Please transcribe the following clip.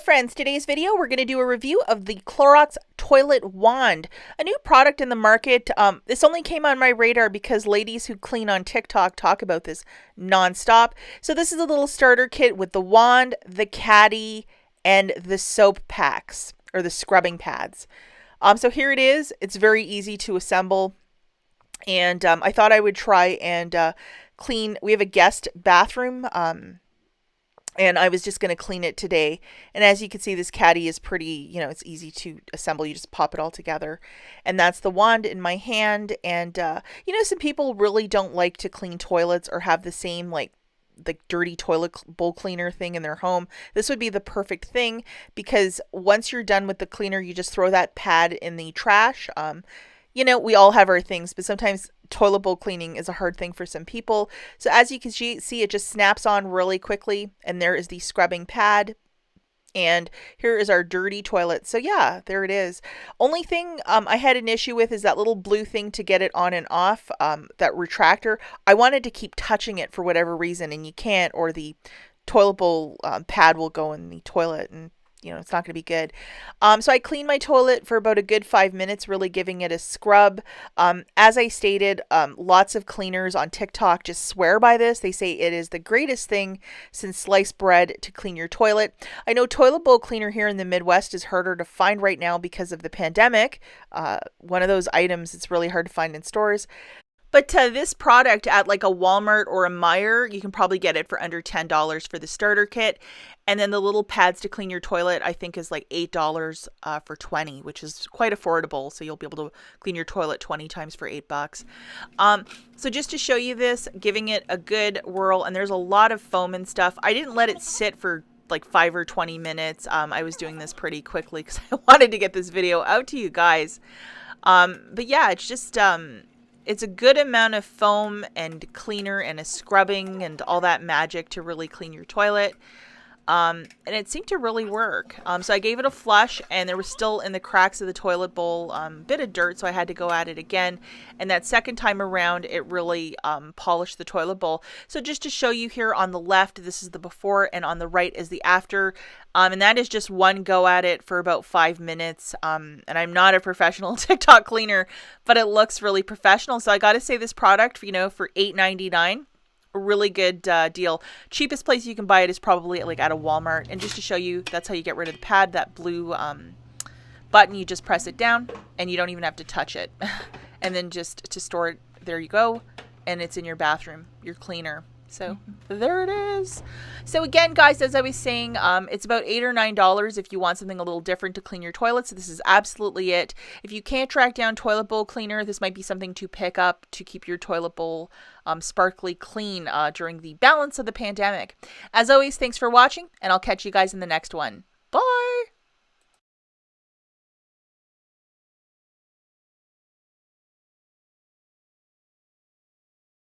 Friends, today's video we're going to do a review of the Clorox Toilet Wand, a new product in the market. This only came on my radar because ladies who clean on TikTok talk about this nonstop. So this is a little starter kit with the wand, the caddy, and the soap packs, or the scrubbing pads. So here it is. It's very easy to assemble, and I thought I would try and clean. We have a guest bathroom, and I was just going to clean it today. And as you can see, this caddy is pretty, it's easy to assemble. You just pop it all together. And that's the wand in my hand. And, some people really don't like to clean toilets or have the same, the dirty toilet bowl cleaner thing in their home. This would be the perfect thing because once you're done with the cleaner, you just throw that pad in the trash. We all have our things, but sometimes toilet bowl cleaning is a hard thing for some people. So as you can see, it just snaps on really quickly, and there is the scrubbing pad. And here is our dirty toilet. So yeah, there it is. Only thing I had an issue with is that little blue thing to get it on and off, that retractor. I wanted to keep touching it for whatever reason, and you can't, or the toilet bowl pad will go in the toilet, and it's not going to be good. So I cleaned my toilet for about a good 5 minutes, really giving it a scrub. As I stated, lots of cleaners on TikTok just swear by this. They say it is the greatest thing since sliced bread to clean your toilet. I know toilet bowl cleaner here in the Midwest is harder to find right now because of the pandemic. One of those items it's really hard to find in stores. But this product at like a Walmart or a Meijer, you can probably get it for under $10 for the starter kit. And then the little pads to clean your toilet, I think is like $8 for 20, which is quite affordable. So you'll be able to clean your toilet 20 times for $8. So just to show you this, giving it a good whirl, and there's a lot of foam and stuff. I didn't let it sit for like 5 or 20 minutes. I was doing this pretty quickly because I wanted to get this video out to you guys. But yeah, it's just... it's a good amount of foam and cleaner and a scrubbing and all that magic to really clean your toilet. And it seemed to really work. So I gave it a flush, and there was still in the cracks of the toilet bowl a bit of dirt, so I had to go at it again. And that second time around, it really polished the toilet bowl. So just to show you here on the left, this is the before, and on the right is the after. And that is just one go at it for about 5 minutes. And I'm not a professional TikTok cleaner, but it looks really professional. So I got to say this product, for $8.99. A really good deal. Cheapest place you can buy it is probably like at a Walmart. And just to show you, that's how you get rid of the pad, that blue button. You just press it down and you don't even have to touch it. And then just to store it, there you go. And it's in your bathroom, your cleaner. So there it is. So again, guys, as I was saying, it's about $8 or $9 if you want something a little different to clean your toilet. So this is absolutely it. If you can't track down toilet bowl cleaner, this might be something to pick up to keep your toilet bowl sparkly clean during the balance of the pandemic. As always, thanks for watching, and I'll catch you guys in the next one.